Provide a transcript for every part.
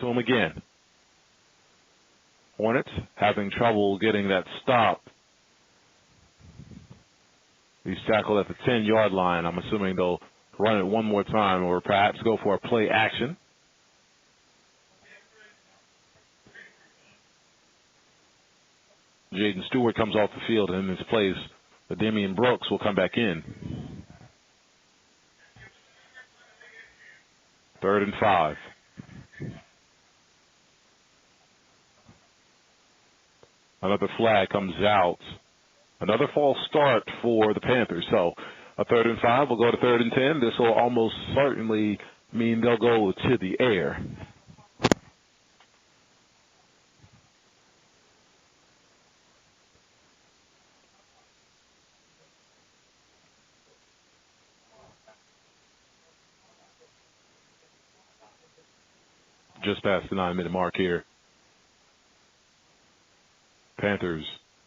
to him again. Hornets having trouble getting that stop. He's tackled at the 10-yard line. I'm assuming they'll run it one more time or perhaps go for a play action. Jaden Stewart comes off the field, and in his place, Damian Brooks will come back in. 3rd and 5. Another flag comes out. Another false start for the Panthers. So a 3rd and 5 will go to 3rd and 10. This will almost certainly mean they'll go to the air. Just past the 9-minute mark here. Panthers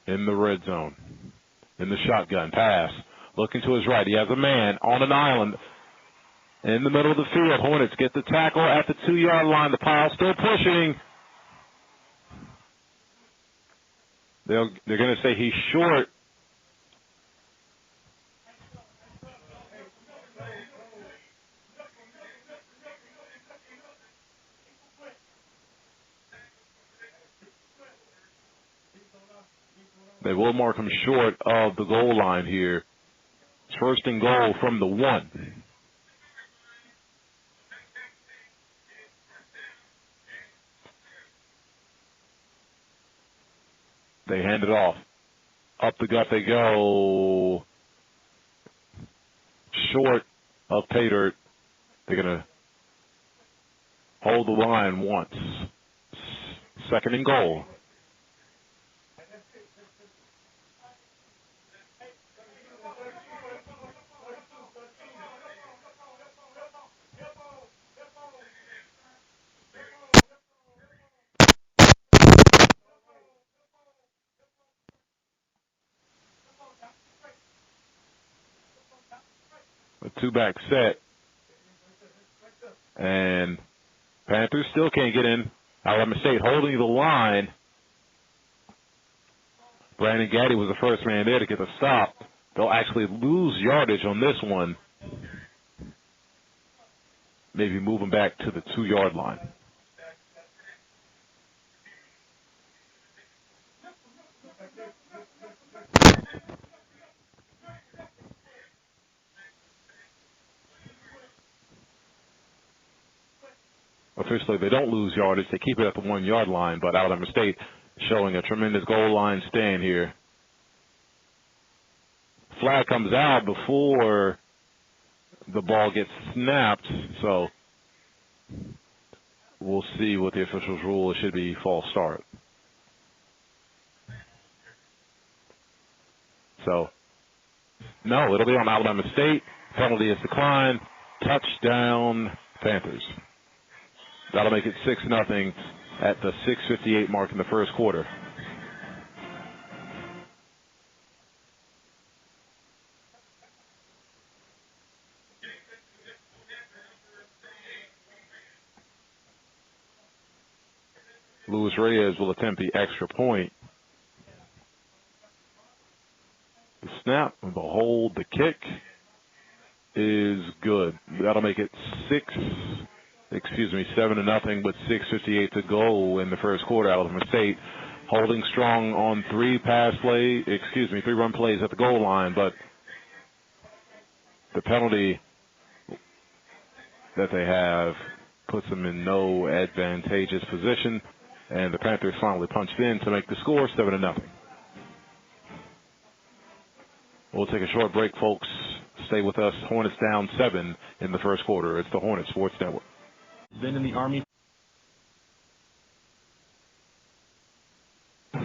in the red zone. In the shotgun pass. Looking to his right. He has a man on an island in the middle of the field. Hornets get the tackle at the 2-yard line. The pile still pushing. They're going to say he's short. They will mark him short of the goal line here. It's 1st and goal from the 1. They hand it off. Up the gut they go. Short of pay dirt. They're going to hold the line once. 2nd and goal. A 2-back set. And Panthers still can't get in. Alabama State holding the line. Brandon Gaddy was the first man there to get the stop. They'll actually lose yardage on this one. Maybe move them back to the 2-yard line. Officially, they don't lose yardage. They keep it at the 1-yard line, but Alabama State showing a tremendous goal line stand here. Flag comes out before the ball gets snapped, so we'll see what the officials rule. It should be false start. So, no, it'll be on Alabama State. Penalty is declined. Touchdown, Panthers. That'll make it 6-0 at the 6:58 mark in the first quarter. Luis Reyes will attempt the extra point. The snap, the hold, the kick is good. That'll make it 7-0, with 6:58 to go in the first quarter. Alabama State holding strong on 3 run plays at the goal line, but the penalty that they have puts them in no advantageous position, and the Panthers finally punched in to make the score 7-0. We'll take a short break, folks. Stay with us. Hornets down 7 in the first quarter. It's the Hornet Sports Network. Been in the Army. It's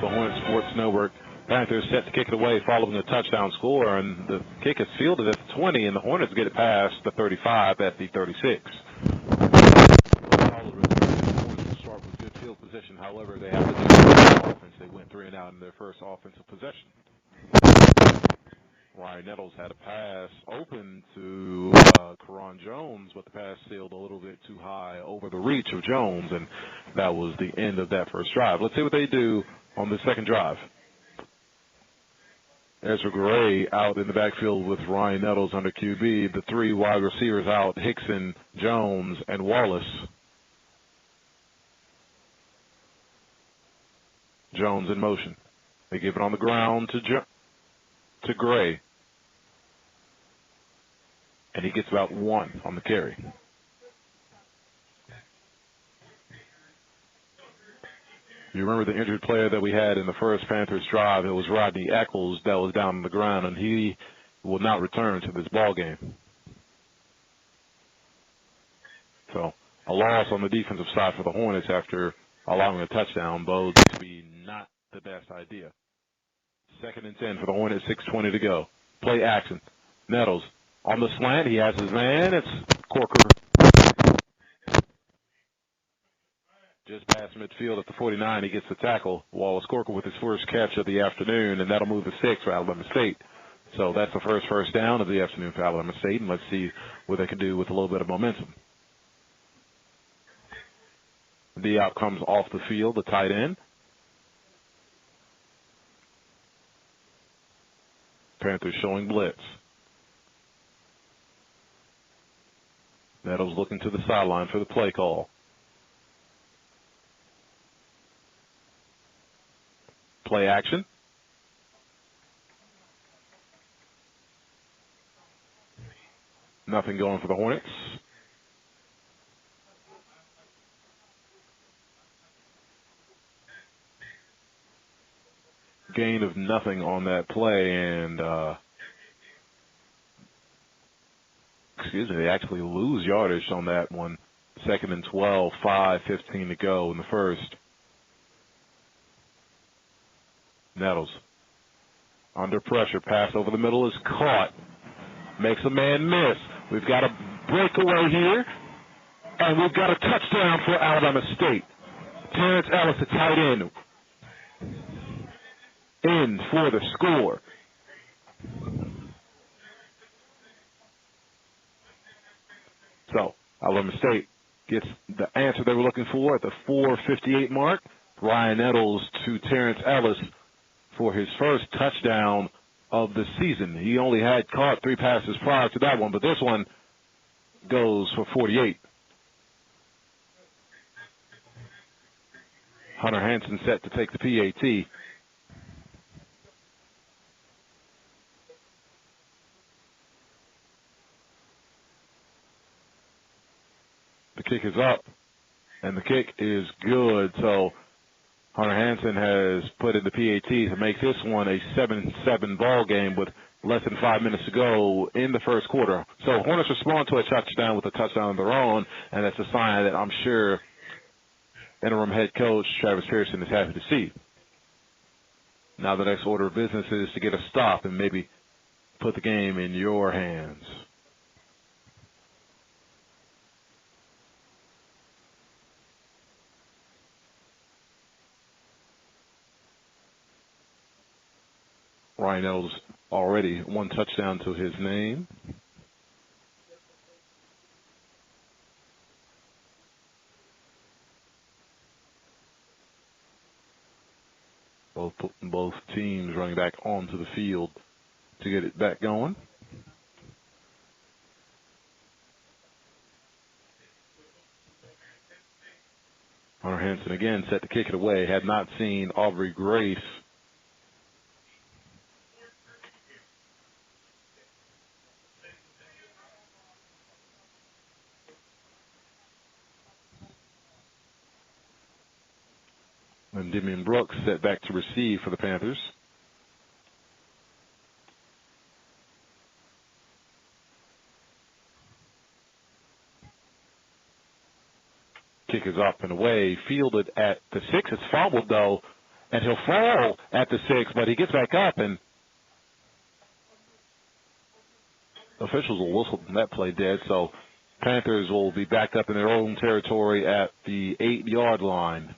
the Hornet Sports Network. Panthers set to kick it away following a touchdown score, and the kick is fielded at the 20, and the Hornets get it past the 35 at the 36. The Hornets will start with good field position. However, they have to do offense. They went 3 and out in their first offensive possession. Ryan Nettles had a pass open to Karan Jones, but the pass sailed a little bit too high over the reach of Jones, and that was the end of that first drive. Let's see what they do on the second drive. Ezra Gray out in the backfield with Ryan Nettles under QB. The three wide receivers out, Hickson, Jones, and Wallace. Jones in motion. They give it on the ground to Gray. And he gets about one on the carry. You remember the injured player that we had in the first Panthers drive? It was Rodney Eccles that was down on the ground, and he will not return to this ball game. So a loss on the defensive side for the Hornets after allowing a touchdown bodes to be not the best idea. 2nd and 10 for the Hornets, 6:20 to go. Play action. Nettles on the slant. He has his man. It's Corker. Just past midfield at the 49, he gets the tackle. Wallace Corker with his first catch of the afternoon, and that'll move the 6 for Alabama State. So that's the first down of the afternoon for Alabama State, and let's see what they can do with a little bit of momentum. The out comes off the field, the tight end. Panthers showing blitz. Nettles looking to the sideline for the play call. Play action. Nothing going for the Hornets. Gain of nothing on that play, and they actually lose yardage on that one. 2nd and 12, 5:15 to go in the first. Nettles under pressure, pass over the middle is caught. Makes a man miss. We've got a breakaway here, and we've got a touchdown for Alabama State. Terrence Ellis, the tight end, in for the score. So Alabama State gets the answer they were looking for at the 4:58 mark. Ryan Nettles to Terrence Ellis for his first touchdown of the season. He only had caught 3 passes prior to that one, but this one goes for 48. Hunter Hansen set to take the PAT. The kick is up, and the kick is good. So Hunter Hansen has put in the PAT to make this one a 7-7 ball game with less than 5 minutes to go in the first quarter. So Hornets respond to a touchdown with a touchdown of their own, and that's a sign that I'm sure interim head coach Travis Pearson is happy to see. Now the next order of business is to get a stop and maybe put the game in your hands. Ryan Nettles already 1 touchdown to his name. Both teams running back onto the field to get it back going. Hunter Hansen again set to kick it away. Had not seen Aubrey Grace. And Damian Brooks set back to receive for the Panthers. Kick is up and away, fielded at the 6. It's fumbled, though, and he'll fall at the 6, but he gets back up, and officials will whistle that play dead. So Panthers will be backed up in their own territory at the 8-yard line.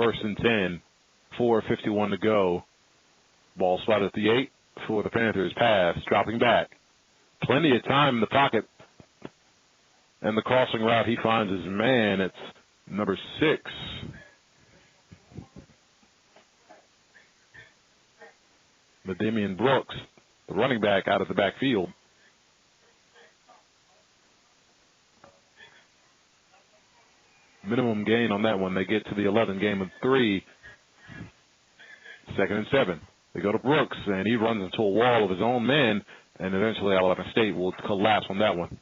First and 10, 4:51 to go. Ball spotted at the 8 for the Panthers. Pass, dropping back. Plenty of time in the pocket. And the crossing route, he finds his man. It's number 6. Damian Brooks, the running back, out of the backfield. Minimum gain on that one. They get to the 11, game of 3. Second and 7. They go to Brooks, and he runs into a wall of his own men, and eventually Alabama State will collapse on that one.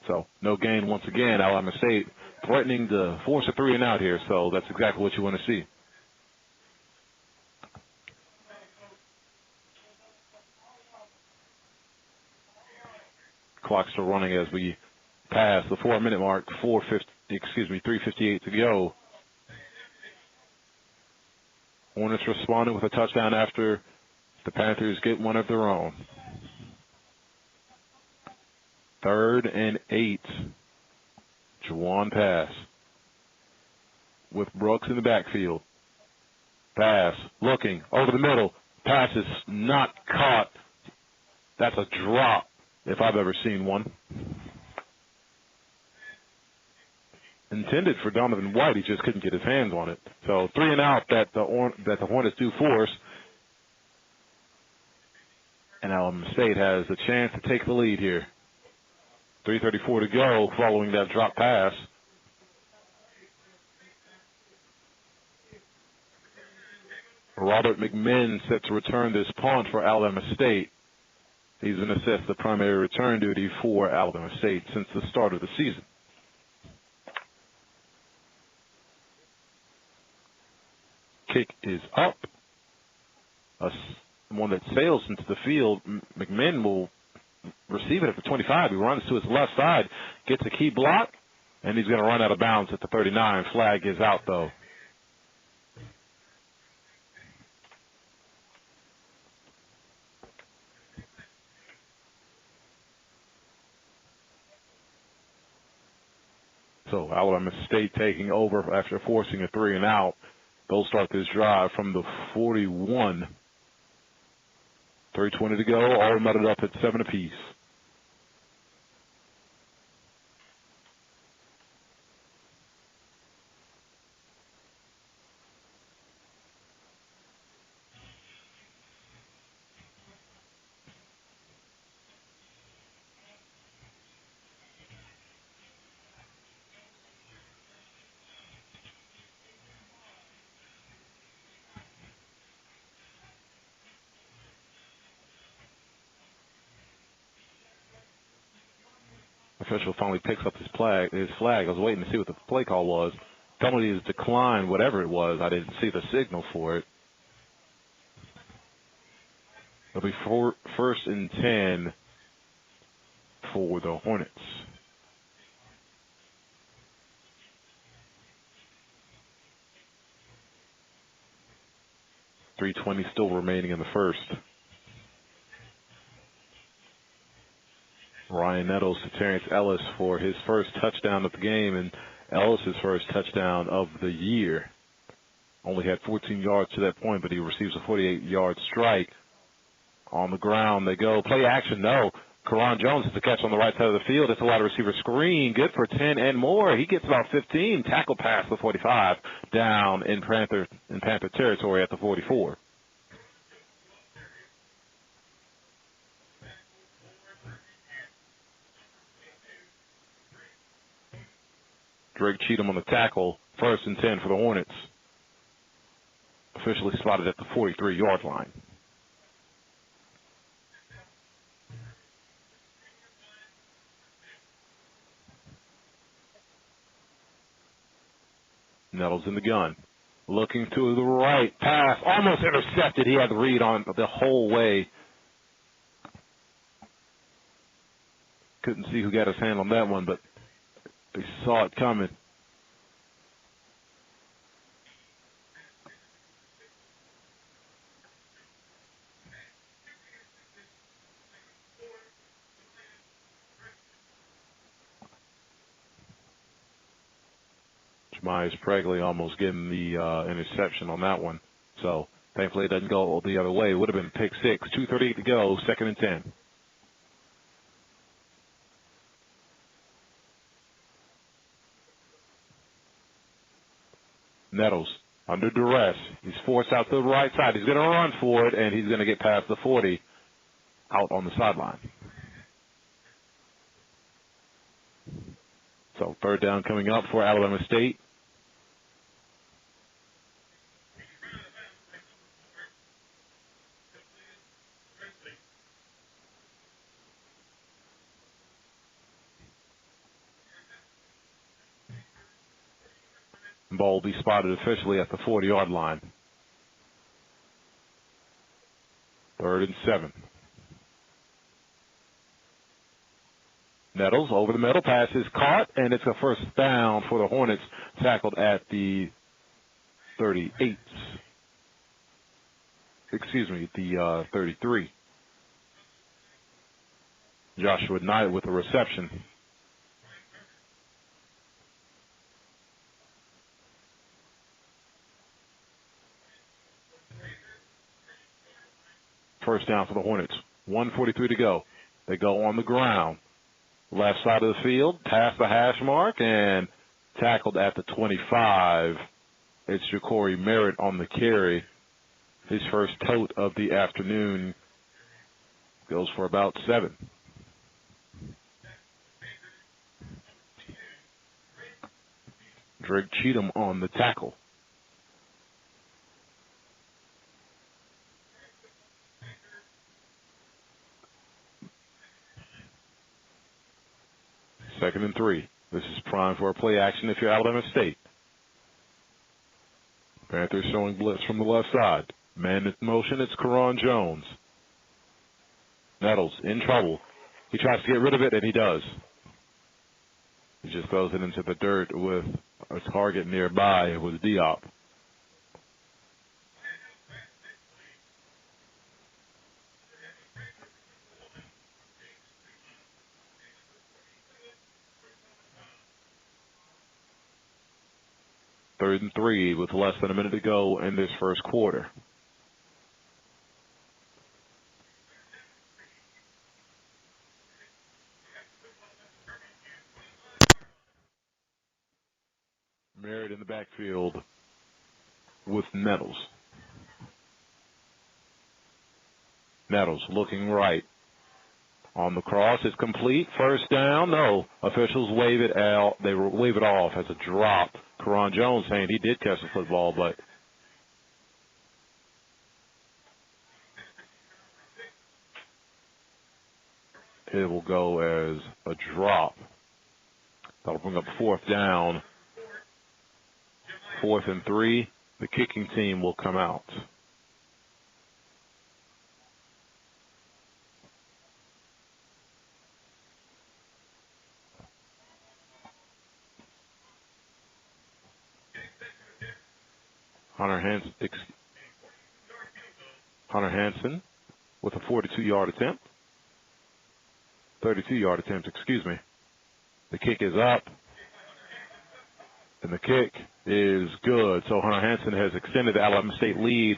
So no gain once again. Alabama State threatening to force a 3 and out here, so that's exactly what you want to see. Clock still running as we pass the 4-minute mark. 3:58 to go. Hornets responded with a touchdown after the Panthers get one of their own. 3rd and 8. Juwan pass with Brooks in the backfield. Pass, looking, over the middle. Pass is not caught. That's a drop, if I've ever seen one. Intended for Donovan White, he just couldn't get his hands on it. So 3 and out that the Hornets do force. And Alabama State has a chance to take the lead here. 3:34 to go following that drop pass. Robert McMinn set to return this punt for Alabama State. He's been assessed the primary return duty for Alabama State since the start of the season. Kick is up. One that sails into the field. McMinn will receive it at the 25. He runs to his left side, gets a key block, and he's going to run out of bounds at the 39. Flag is out, though. So Alabama State taking over after forcing a 3 and out. They'll start this drive from the 41. 3:20 to go, all muddled up at 7 apiece. Official finally picks up his flag. I was waiting to see what the play call was. Penalty is declined, whatever it was. I didn't see the signal for it. It'll be first and 10 for the Hornets. 3:20 still remaining in the first. Ryan Nettles to Terrence Ellis for his first touchdown of the game, and Ellis' first touchdown of the year. Only had 14 yards to that point, but he receives a 48-yard strike. On the ground they go. Play action, no. Karan Jones has the catch on the right side of the field. It's a wide receiver screen. Good for 10 and more. He gets about 15. Tackle pass the 45. Down in Panther territory at the 44. Drake Cheatham on the tackle. First and 10 for the Hornets. Officially spotted at the 43-yard line. Nettles in the gun. Looking to the right. Pass. Almost intercepted. He had the read on the whole way. Couldn't see who got his hand on that one, but they saw it coming. Jemias Pregley almost getting the interception on that one. So thankfully it doesn't go the other way. It would have been pick six. 2:38 to go, 2nd and 10. Nettles under duress. He's forced out to the right side. He's going to run for it, and he's going to get past the 40 out on the sideline. So 3rd down coming up for Alabama State. Ball will be spotted officially at the 40-yard line. 3rd and 7. Nettles over the middle, pass is caught, and it's a first down for the Hornets, tackled at the 38. Excuse me, the 33. Joshua Knight with a reception. First down for the Hornets. 1:43 to go. They go on the ground. Left side of the field, past the hash mark, and tackled at the 25. It's Ja'Cory Merritt on the carry. His first tote of the afternoon. Goes for about 7. Drake Cheatham on the tackle. Second and 3. This is prime for a play action if you're Alabama State. Panthers showing blitz from the left side. Man in motion, it's Karan Jones. Nettles in trouble. He tries to get rid of it, and he does. He just throws it into the dirt with a target nearby. It was Diop. Third and 3 with less than a minute to go in this first quarter. Merritt in the backfield with Nettles. Nettles looking right. On the cross, it's complete. First down, no. Officials wave it out. They wave it off as a drop. Karan Jones saying he did catch the football, but it will go as a drop. That'll bring up 4th down. 4th and 3. The kicking team will come out. Hunter Hansen with a 42-yard attempt. 32-yard attempt, excuse me. The kick is up, and the kick is good. So Hunter Hansen has extended the Alabama State lead.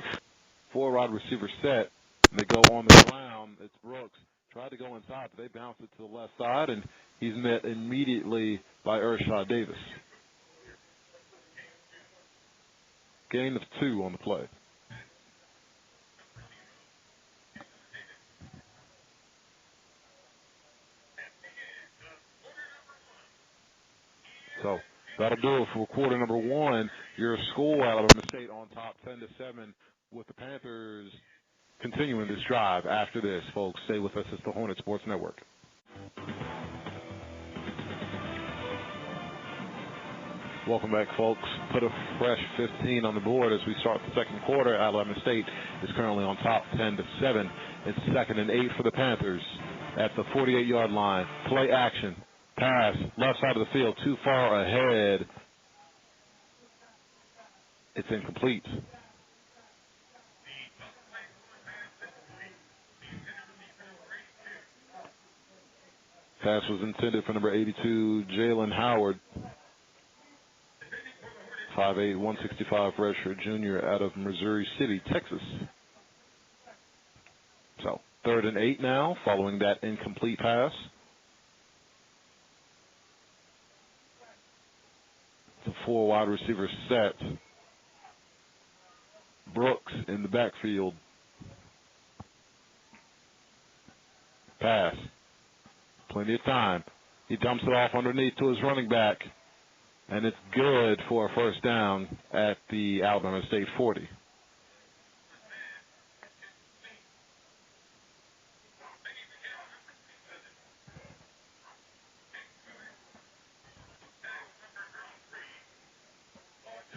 4 wide receiver set. They go on the ground. It's Brooks. Tried to go inside, but they bounce it to the left side, and he's met immediately by Ershad Davis. Gain of 2 on the play. So that'll do it for quarter number 1. Your score, Alabama State on top 10-7 with the Panthers continuing this drive after this. Folks, stay with us. It's the Hornet Sports Network. Welcome back, folks. Put a fresh 15 on the board as we start the second quarter. Alabama State is currently on top 10-7. It's 2nd and 8 for the Panthers at the 48-yard line. Play action. Pass. Left side of the field. Too far ahead. It's incomplete. Pass was intended for number 82, Jalen Howard. 5'8", 165 redshirt junior out of Missouri City, Texas. So 3rd and 8 now, following that incomplete pass. The 4 wide receiver set. Brooks in the backfield. Pass. Plenty of time. He dumps it off underneath to his running back. And it's good for a first down at the Alabama State 40.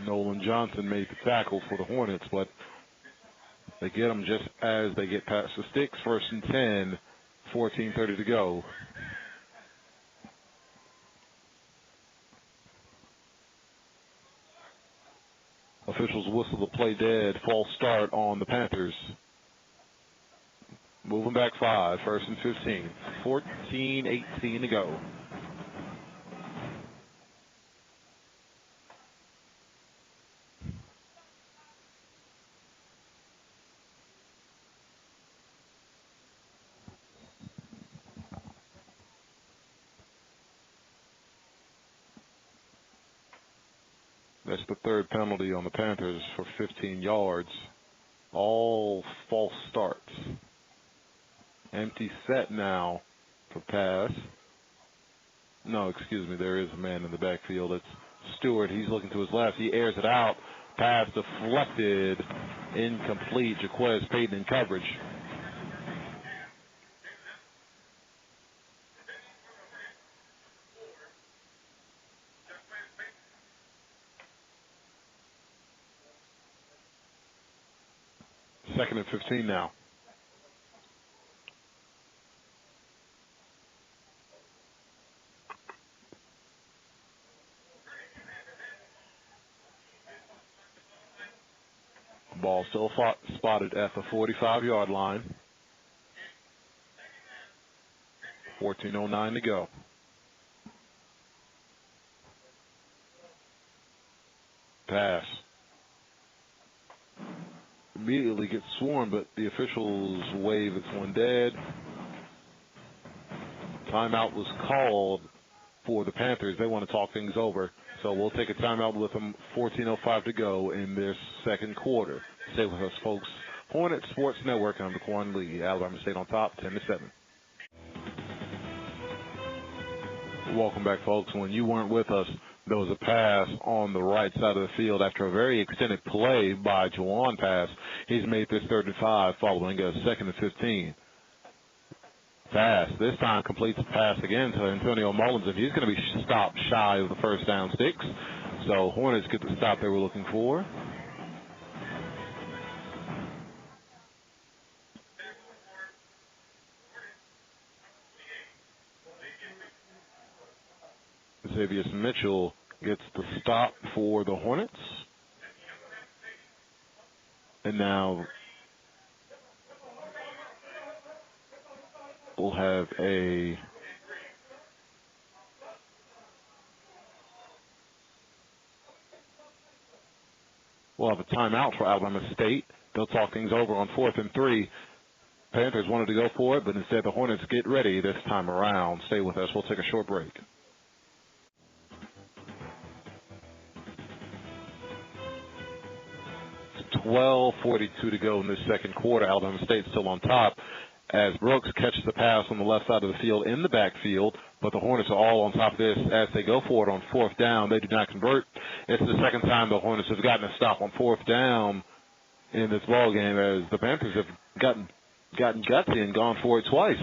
Nolan Johnson made the tackle for the Hornets, but they get them just as they get past the sticks. 1st and 10, 14:30 to go. Officials whistle the play dead. False start on the Panthers. Moving back 5, 1st and 15. 14:18 to go. That's the 3rd penalty on the Panthers for 15 yards. All false starts. Empty set now for pass. No, excuse me, there is a man in the backfield. It's Stewart. He's looking to his left. He airs it out. Pass deflected. Incomplete. Jaquez Payton in coverage. Second and 15 now. Ball still spotted at the 45-yard line. 14:09 to go. Pass. Immediately gets swarmed, but the officials wave it's one dead. Timeout was called for the Panthers. They want to talk things over. So we'll take a timeout with them. 14:05 to go in this second quarter. Stay with us, folks. Hornet Sports Network on the Quan Lee. Alabama State on top, 10-7. Welcome back, folks. When you weren't with us, there was a pass on the right side of the field after a very extended play by Juwan Pass. He's made this 3rd and 5 following a 2nd and 15. Pass. This time completes the pass again to Antonio Mullins, and he's going to be stopped shy of the first down sticks. So Hornets get the stop they were looking for. Xavier Mitchell gets the stop for the Hornets. And now we'll have a timeout for Alabama State. They'll talk things over on 4th and 3. Panthers wanted to go for it, but instead the Hornets get ready this time around. Stay with us. We'll take a short break. 12:42 to go in this second quarter. Alabama State still on top as Brooks catches the pass on the left side of the field in the backfield, but the Hornets are all on top of this as they go for it on 4th down. They do not convert. It's the second time the Hornets have gotten a stop on 4th down in this ball game as the Panthers have gotten gutsy and gone for it twice.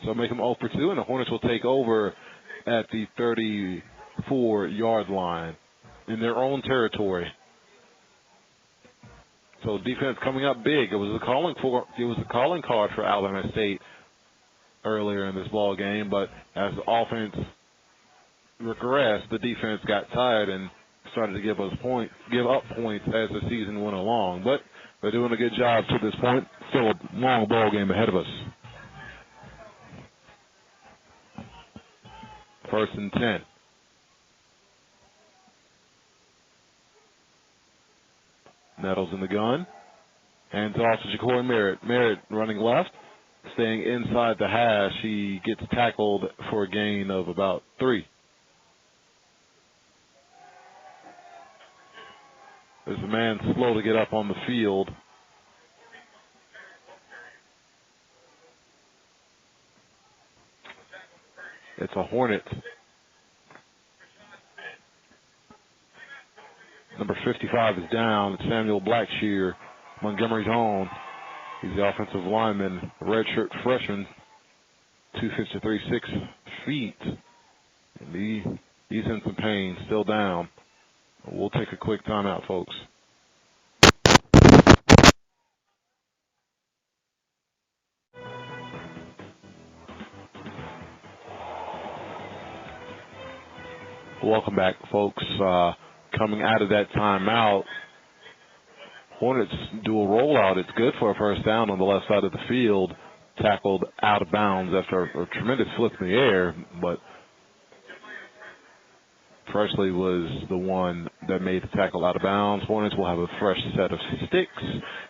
So make them 0 for 2, and the Hornets will take over at the 34-yard line in their own territory. So defense coming up big. It was a calling card for Alabama State earlier in this ball game, but as the offense regressed, the defense got tired and started to give up points as the season went along. But they're doing a good job to this point. Still a long ball game ahead of us. 1st and 10. Nettles in the gun. Hands off to Ja'Cory Merritt. Merritt running left, staying inside the hash. He gets tackled for a gain of about 3. There's a man slow to get up on the field. It's a Hornet. Number 55 is down. It's Samuel Blackshear, Montgomery's own. He's the offensive lineman, redshirt freshman, 253, 6 feet. And he's in some pain, still down. We'll take a quick timeout, folks. Welcome back, folks. Coming out of that timeout, Hornets do a rollout. It's good for a first down on the left side of the field. Tackled out of bounds after a tremendous flip in the air, but Presley was the one that made the tackle out of bounds. Hornets will have a fresh set of sticks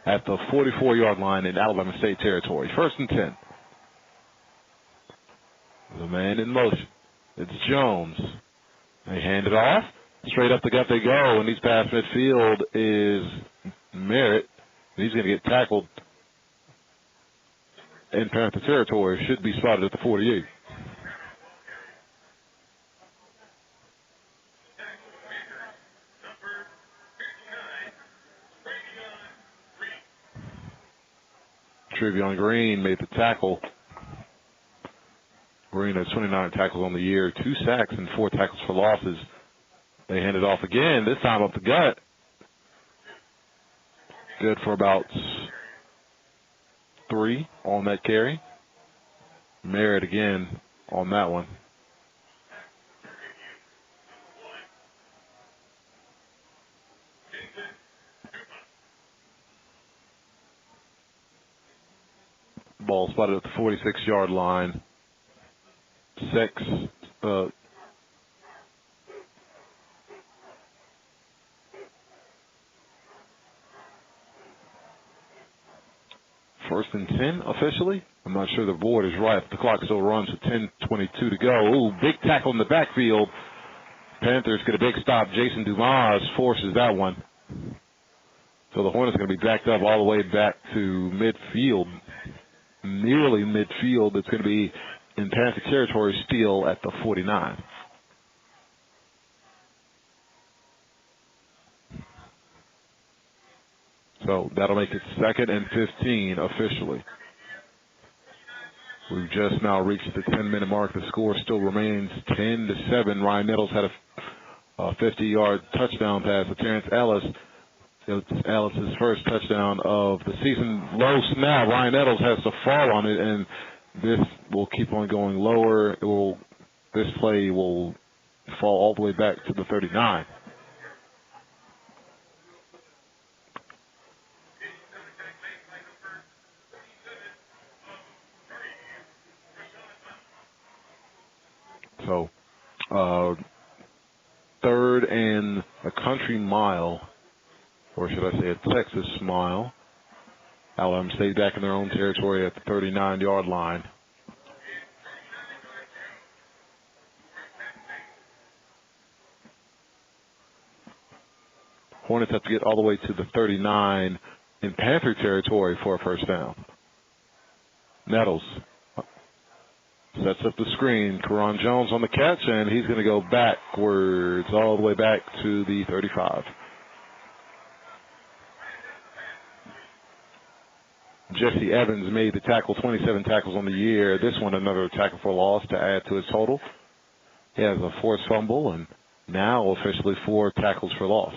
at the 44-yard line in Alabama State territory. 1st and 10. The man in motion. It's Jones. They hand it off. Straight up the gut they go, and he's past midfield is Merritt. He's going to get tackled in Panther territory. Should be spotted at the 48. Trevion Green made the tackle. Green has 29 tackles on the year, 2 sacks and 4 tackles for losses. They hand it off again, this time up the gut. Good for about 3 on that carry. Merritt again on that one. Ball spotted at the 46-yard line. 6. First and 10 officially. I'm not sure the board is right. The clock still runs with 10:22 to go. Ooh, big tackle in the backfield. Panthers get a big stop. Jason Dumas forces that one. So the Hornets are going to be backed up all the way back to midfield. Nearly midfield. It's going to be in Panther territory still at the 49. So that'll make it 2nd and 15 officially. We've just now reached the 10-minute mark. The score still remains 10-7. Ryan Nettles had a 50-yard touchdown pass to Terrence Ellis. It's Ellis' first touchdown of the season. Low snap. Ryan Nettles has to fall on it, and this will keep on going lower. This play will fall all the way back to the 39. So, 3rd and a country mile, or should I say a Texas mile. Alabama State back in their own territory at the 39-yard line. Hornets have to get all the way to the 39 in Panther territory for a first down. Nettles sets up the screen. Karan Jones on the catch, and he's going to go backwards all the way back to the 35. Jesse Evans made the tackle, 27 tackles on the year. This one, another tackle for loss to add to his total. He has a forced fumble, and now officially 4 tackles for loss.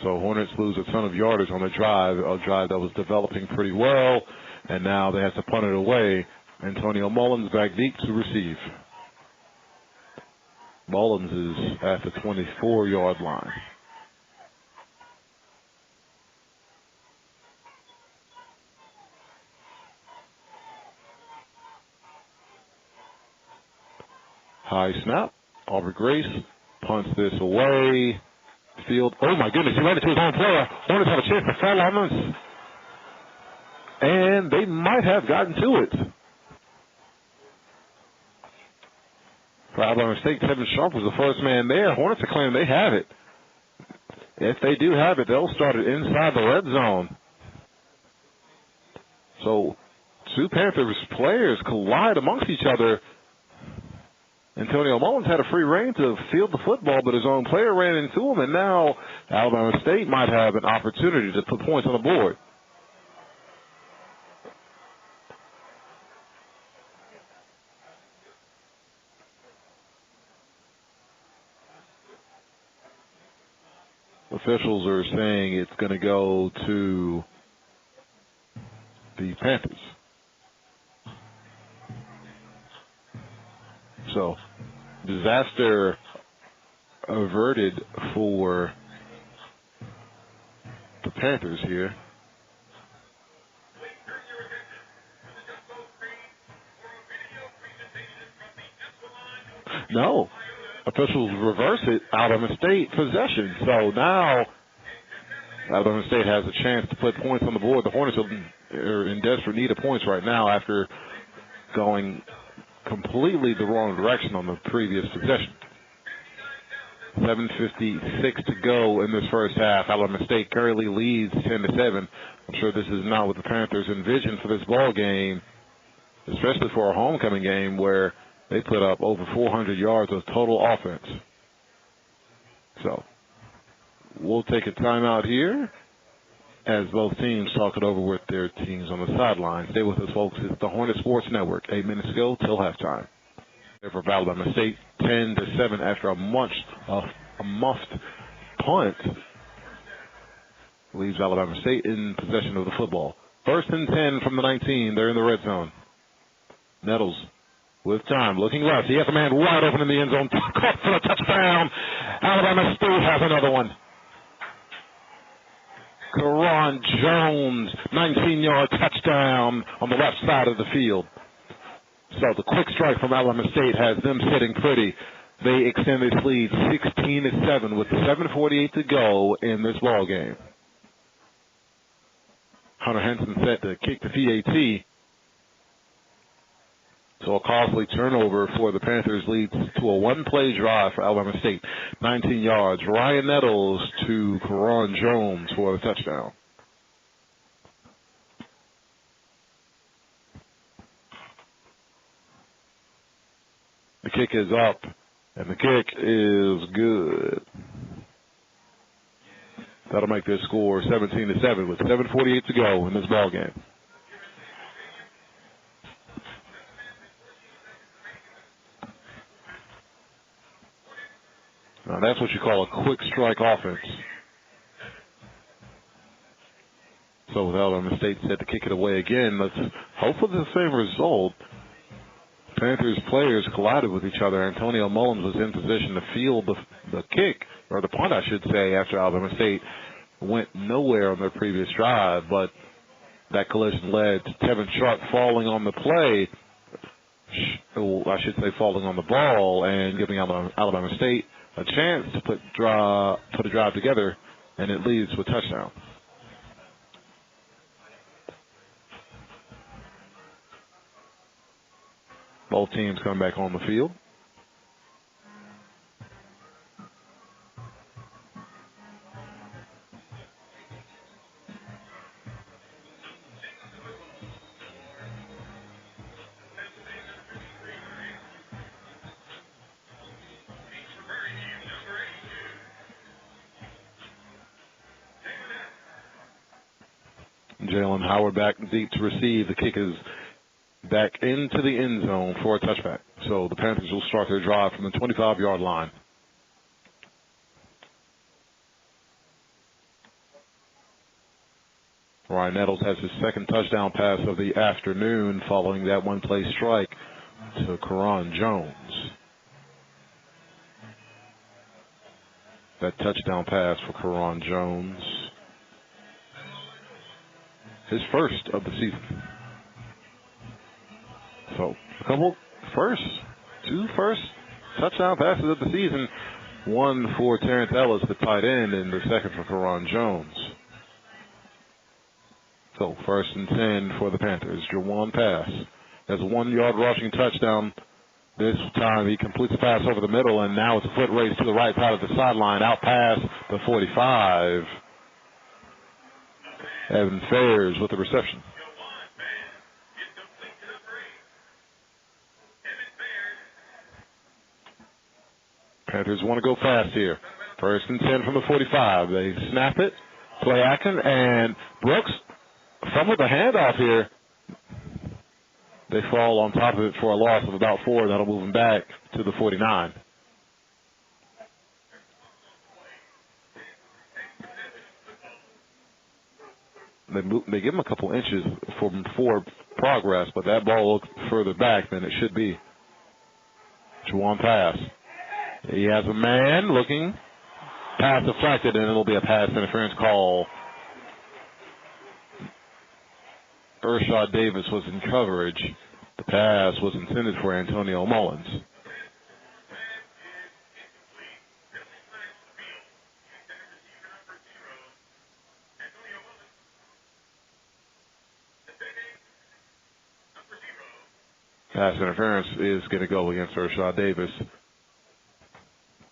So Hornets lose a ton of yardage on the drive, a drive that was developing pretty well, and now they have to punt it away. Antonio Mullins back deep to receive. Mullins is at the 24-yard line. High snap. Aubrey Grace punts this away. Field. Oh, my goodness. He ran into his own player. Hornets have a chance to fall on us. And they might have gotten to it. For Alabama State, Tevin Sharp was the first man there. Hornets are claiming they have it. If they do have it, they'll start it inside the red zone. So, two Panthers players collide amongst each other. Antonio Mullins had a free reign to field the football, but his own player ran into him, and now Alabama State might have an opportunity to put points on the board. Officials are saying it's going to go to the Panthers. So, disaster averted for the Panthers here. No. Officials reverse it. Alabama State possession. So now Alabama State has a chance to put points on the board. The Hornets are in desperate need of points right now after going completely the wrong direction on the previous possession. 7:56 to go in this first half. Alabama State currently leads 10-7. I'm sure this is not what the Panthers envisioned for this ball game, especially for a homecoming game where they put up over 400 yards of total offense. So we'll take a timeout here as both teams talk it over with their teams on the sideline. Stay with us, folks. It's the Hornet Sports Network. 8 minutes ago till halftime. For Alabama State, 10-7 after a muffed punt leaves Alabama State in possession of the football. 1st and 10 from the 19. They're in the red zone. Nettles with time, looking left. He has a man wide open in the end zone. Caught for a touchdown. Alabama State has another one. Karan Jones, 19-yard touchdown on the left side of the field. So the quick strike from Alabama State has them sitting pretty. They extend this lead 16-7 with 7:48 to go in this ball game. Hunter Henson set to kick the PAT. So a costly turnover for the Panthers leads to a one-play drive for Alabama State. 19 yards. Ryan Nettles to Karan Jones for the touchdown. The kick is up, and the kick is good. That'll make this score 17-7 with 7:48 to go in this ball game. Now that's what you call a quick strike offense. So with Alabama State set to kick it away again, let's hope for the same result. Panthers players collided with each other. Antonio Mullins was in position to field the kick, or the punt, I should say, after Alabama State went nowhere on their previous drive. But that collision led to Tevin Sharp falling on the play, I should say falling on the ball, and giving Alabama State a chance to put a drive together, and it leads to a touchdown. Both teams come back on the field. Jalen Howard back deep to receive. The kick is back into the end zone for a touchback. So the Panthers will start their drive from the 25-yard line. Ryan Nettles has his second touchdown pass of the afternoon following that one-play strike to Karan Jones. That touchdown pass for Karan Jones. His first of the season. So, a couple firsts, two firsts touchdown passes of the season. One for Terrence Ellis, the tight end, and the second for Karan Jones. So 1st and 10 for the Panthers. Jawan pass. Has a 1-yard rushing touchdown. This time he completes a pass over the middle, and now it's a foot race to the right side of the sideline. Out past the 45. Evan Fairs with the reception. Panthers want to go fast here. 1st and 10 from the 45. They snap it. Play action, and Brooks fumbled the handoff here. They fall on top of it for a loss of about 4. That'll move them back to the 49. They give him a couple inches for progress, but that ball looks further back than it should be. Jawan pass. He has a man looking. Pass deflected, and it'll be a pass interference call. Ershad Davis was in coverage. The pass was intended for Antonio Mullins. Pass interference is going to go against Ershad Davis.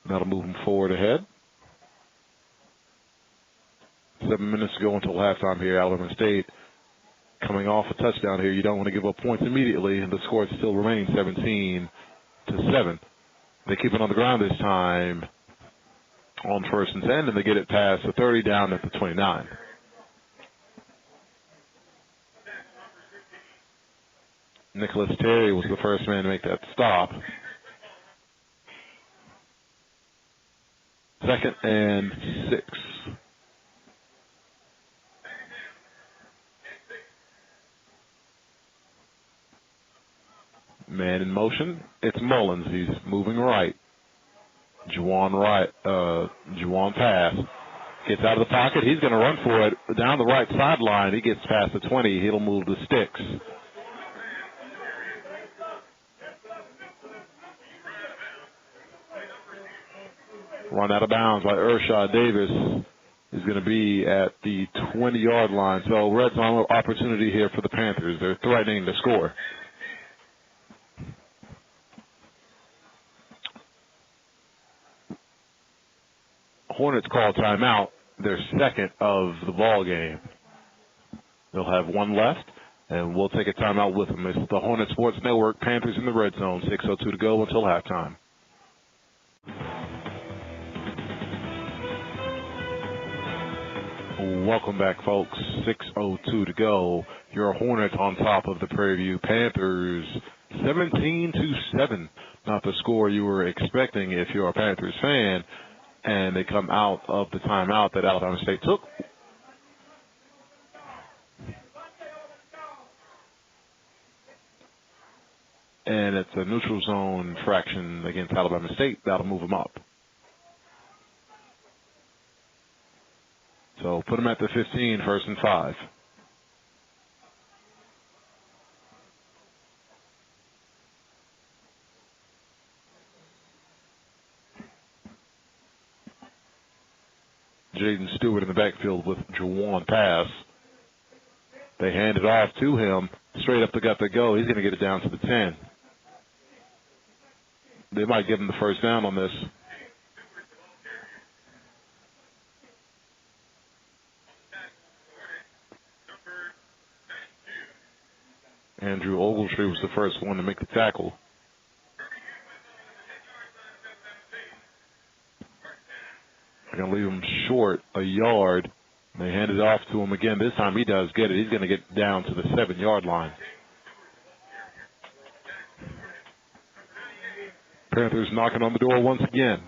That'll move him forward ahead. 7 minutes to go until halftime here. Alabama State coming off a touchdown here. You don't want to give up points immediately, and the score still remains 17-7. They keep it on the ground this time on 1st and 10, and they get it past the 30 down at the 29. Nicholas Terry was the first man to make that stop. 2nd and 6. Man in motion. It's Mullins. He's moving right. Juwan pass. Gets out of the pocket. He's going to run for it down the right sideline. He gets past the 20. He'll move the sticks. Run out of bounds by Ershad Davis is going to be at the 20-yard line. So red zone opportunity here for the Panthers. They're threatening to score. Hornets call timeout, their second of the ball game. They'll have one left, and we'll take a timeout with them. It's the Hornet Sports Network, Panthers in the red zone, 6:02 to go until halftime. Welcome back, folks. 6:02 to go. Your Hornets on top of the Prairie View Panthers, 17-7. Not the score you were expecting if you're a Panthers fan. And they come out of the timeout that Alabama State took. And it's a neutral zone fraction against Alabama State. That'll move them up. So put them at the 15, 1st and 5. Jaden Stewart in the backfield with Jawan pass. They hand it off to him. Straight up the gut they go. He's going to get it down to the 10. They might give him the first down on this. Andrew Ogletree was the first one to make the tackle. They're going to leave him short a yard. They hand it off to him again. This time he does get it. He's going to get down to the 7-yard line. Panthers knocking on the door once again.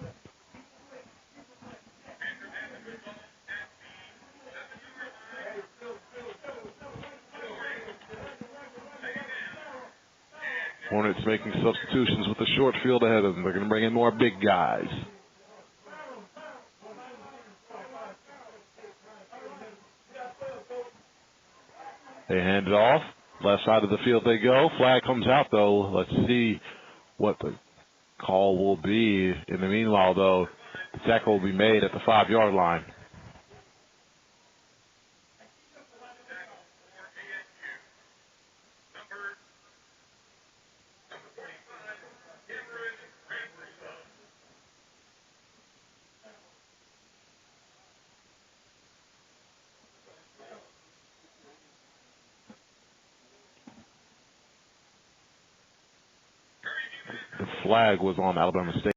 Hornets making substitutions with the short field ahead of them. They're going to bring in more big guys. They hand it off. Left side of the field they go. Flag comes out, though. Let's see what the Call will be, in the meanwhile, though, the tackle will be made at the 5-yard line. The flag was on Alabama State.